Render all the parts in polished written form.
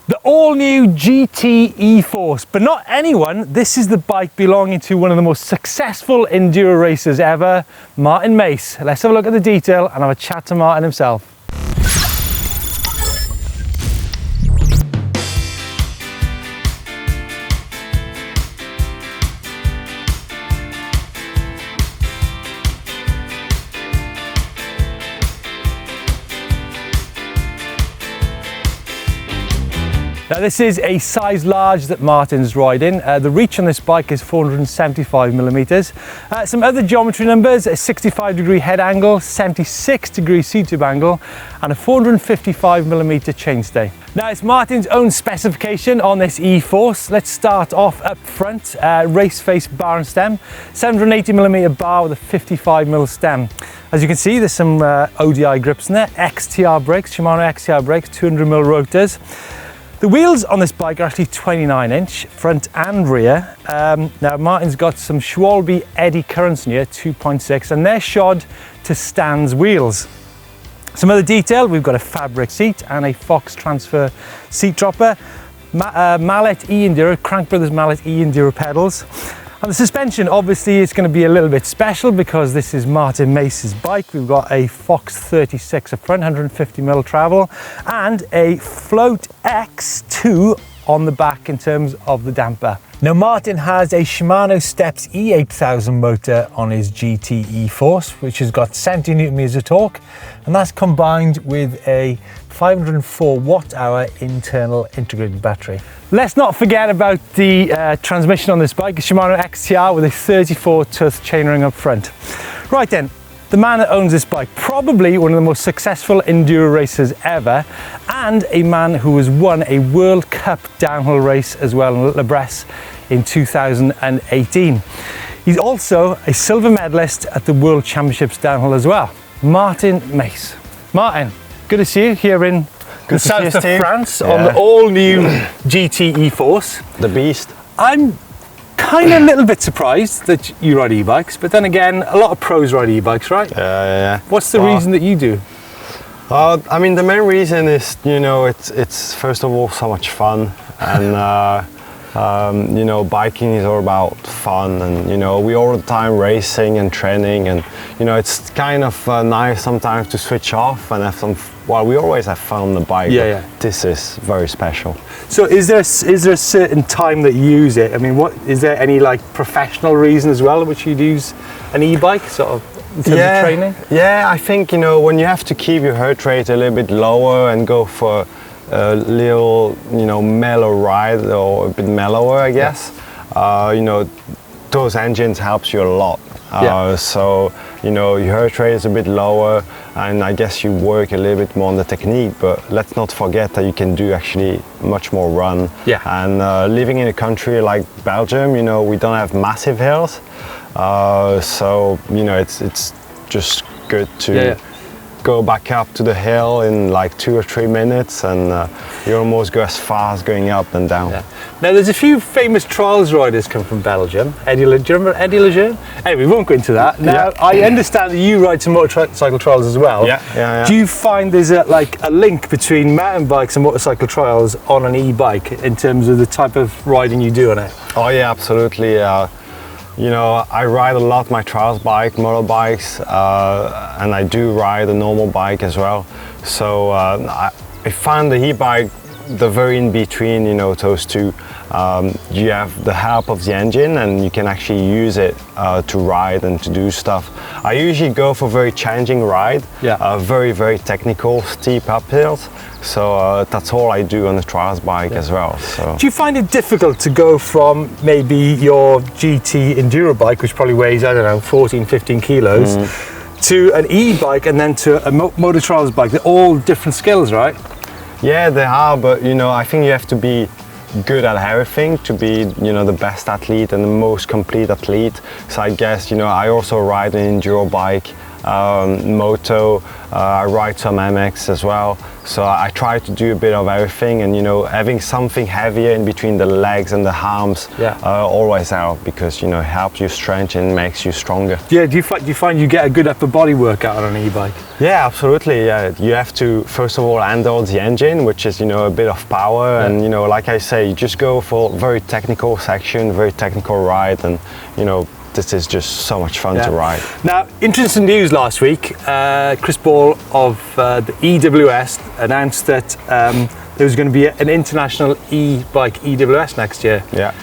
The all-new GT E-Force, but not anyone. This is the bike belonging to one of the most successful enduro racers ever, Martin Mace. Let's have a look at the detail and have a chat to Martin himself. Now this is a size large that Martin's riding. The reach on this bike is 475mm. Some other geometry numbers: a 65-degree head angle, 76-degree seat-tube angle, and a 455mm chainstay. Now it's Martin's own specification on this E-Force. Let's start off up front. Race face bar and stem, 780mm bar with a 55mm stem. As you can see, there's some ODI grips in there, XTR brakes, Shimano XTR brakes, 200mm rotors. The wheels on this bike are actually 29-inch, front and rear. Now Martin's got some Schwalbe eddy currents in here, 2.6, and they're shod to Stan's wheels. Some other detail: we've got a fabric seat and a Fox transfer seat dropper, Mallet E-Enduro, Crank Brothers Mallet E-Enduro pedals. And the suspension, obviously, is going to be a little bit special because this is Martin Mace's bike. We've got a Fox 36 up front, 150mm travel, and a Float X2 on the back in terms of the damper. Now Martin has a Shimano Steps E8000 motor on his GT E-Force, which has got 70 Nm of torque, and that's combined with a 504 watt-hour internal integrated battery. Let's not forget about the transmission on this bike, a Shimano XTR with a 34-tooth chainring up front. Right then, the man that owns this bike, probably one of the most successful enduro racers ever, and a man who has won a World Cup downhill race as well in La Bresse in 2018. He's also a silver medalist at the World Championships downhill as well. Martin Mace. Martin, good to see you here in the south of France on the all-new GT E-Force. The beast. I'm kind of a little bit surprised that you ride e-bikes, but then again, a lot of pros ride e-bikes, right? Yeah. What's the reason that you do? I mean, the main reason is, you know, it's first of all so much fun, and you know, biking is all about fun, and you know, we all the time racing and training, and you know, it's kind of nice sometimes to switch off and have some. Well, we always have fun on the bike. Yeah. This is very special. So, is there a certain time that you use it? I mean, what is there any like professional reason as well which you'd use an e-bike, sort of in terms of training? Yeah, I think, you know, when you have to keep your heart rate a little bit lower and go for a little, you know, mellow ride, or a bit mellower, I guess. You know, those engines helps you a lot. So, you know, your heart rate is a bit lower, and I guess you work a little bit more on the technique, but let's not forget that you can do actually much more run. And living in a country like Belgium, you know, we don't have massive hills. So, you know, it's just good to go back up to the hill in like 2 or 3 minutes, and you almost go as fast going up and down. Now there's a few famous trials riders come from Belgium. Do you remember Eddie Lejeune? Anyway, we won't go into that. Now I understand that you ride some motorcycle trials as well. Yeah. Do you find there's a link between mountain bikes and motorcycle trials on an e-bike in terms of the type of riding you do on it? Oh yeah, absolutely. You know, I ride a lot my trials bike, motorbikes, and I do ride a normal bike as well. So I find the e-bike, the very in between, you know, those two. You have the help of the engine, and you can actually use it to ride and to do stuff. I usually go for very challenging ride, very, very technical, steep uphills. So that's all I do on the trials bike as well. So. Do you find it difficult to go from maybe your GT enduro bike, which probably weighs, I don't know, 14, 15 kilos, to an e-bike and then to a motor trials bike? They're all different skills, right? Yeah, they are, but you know, I think you have to be good at everything to be, you know, the best athlete and the most complete athlete. So I guess, you know, I also ride an enduro bike moto. I ride some MX as well. So I try to do a bit of everything, and having something heavier in between the legs and the arms always help, because it helps you strengthen and makes you stronger. Yeah, do you find you get a good upper body workout on an e-bike? Yeah, absolutely. Yeah, you have to first of all handle the engine, which is a bit of power, and like I say, you just go for very technical section, very technical ride, and this is just so much fun to ride. Now, interesting news last week. Chris Ball of the EWS announced that there was going to be an international e-bike EWS next year. Yeah.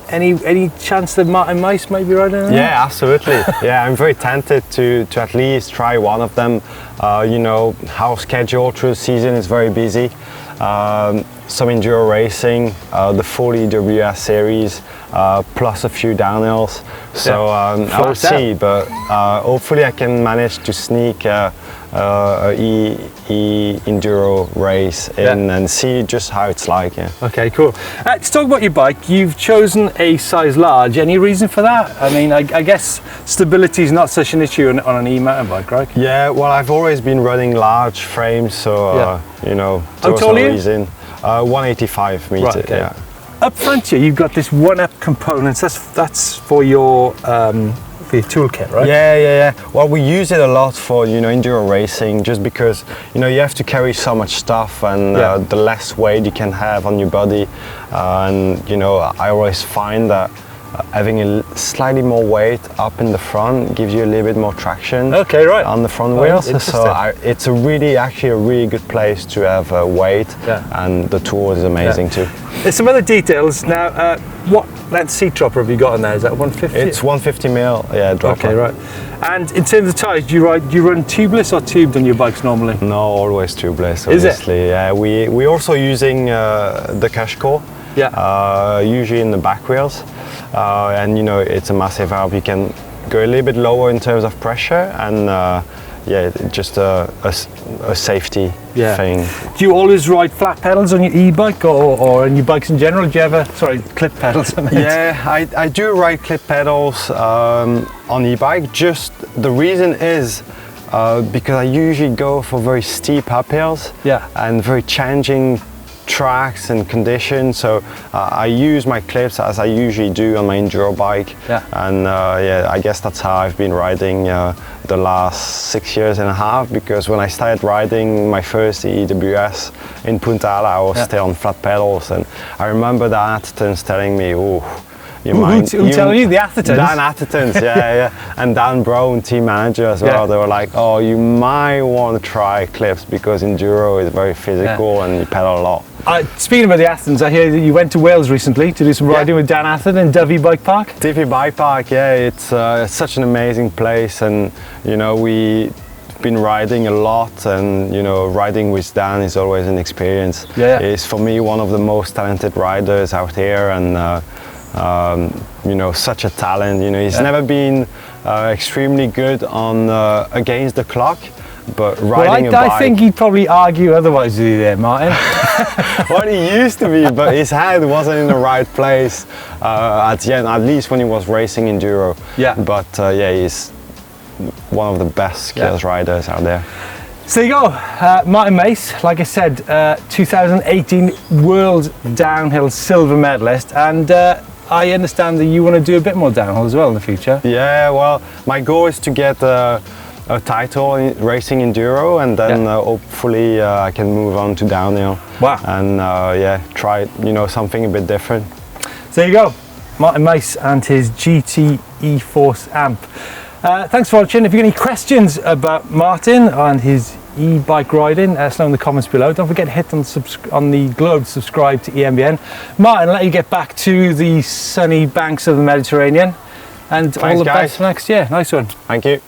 Any chance that Martin Meis might be riding in Yeah, absolutely. Yeah, I'm very tempted to at least try one of them. Our schedule through the season is very busy. Some enduro racing, the full EWS series, plus a few downhills. So I'll see, but hopefully I can manage to sneak a enduro race in and see just how it's like. Yeah. Okay, cool. Let's talk about your bike. You've chosen a size large. Any reason for that? I mean, I guess stability is not such an issue on an e-mountain bike, right? Yeah, well, I've always been running large frames, so there was no reason. 185 meters. Right, okay. Yeah. Up front here, you've got this one-up components. That's for your toolkit, right? Yeah. Well, we use it a lot for enduro racing, just because you have to carry so much stuff, and the less weight you can have on your body, and I always find that having a slightly more weight up in the front gives you a little bit more traction. Okay, right. On the front wheels. So it's actually a really good place to have weight, and the tool is amazing too. There's some other details now. What length seat dropper have you got on there? Is that 150? It's 150 mil. Yeah, dropper. Okay, right. And in terms of tyres, do you run tubeless or tubed on your bikes normally? No, always tubeless. Obviously. Is it? Yeah, we're also using the Cashcore. Yeah. Usually in the back wheels, and it's a massive help. You can go a little bit lower in terms of pressure, and just a safety thing. Do you always ride flat pedals on your e-bike or on your bikes in general? Do you ever clip pedals? Yeah, I do ride clip pedals on e-bike. Just the reason is because I usually go for very steep uphills and very challenging tracks and conditions, so I use my clips as I usually do on my enduro bike, and I guess that's how I've been riding the last 6 years and a half, because when I started riding my first EWS in Punta Ala, I was still on flat pedals, and I remember the Athertons telling me, who telling you? The Athertons? Dan Athertons, yeah. And Dan Brown, team manager as well. They were like, oh, you might want to try clips, because enduro is very physical and you pedal a lot. Speaking about the Athertons, I hear that you went to Wales recently to do some riding with Dan Atherton in Dyfi Bike Park. Dyfi Bike Park, yeah, it's such an amazing place, and we've been riding a lot, and riding with Dan is always an experience. He's for me one of the most talented riders out here, and such a talent. He's never been extremely good on against the clock, but riding a bike. I think he'd probably argue otherwise with you there, Martin. Well, he used to be, but his head wasn't in the right place at the end, at least when he was racing enduro. Yeah. But he's one of the best skills riders out there. So there you go, Martin Meis, like I said, 2018 World Downhill Silver Medalist, and I understand that you want to do a bit more downhill as well in the future. Yeah, well, my goal is to get a title in racing enduro, and then hopefully I can move on to downhill. Wow. And try something a bit different. So there you go, Martin Meis and his GT E-Force amp. Thanks for watching. If you've got any questions about Martin and his e-bike riding, let us know in the comments below. Don't forget to hit on the globe, subscribe to EMBN. Martin, I'll let you get back to the sunny banks of the Mediterranean, and all the best for next year. Nice one. Thank you.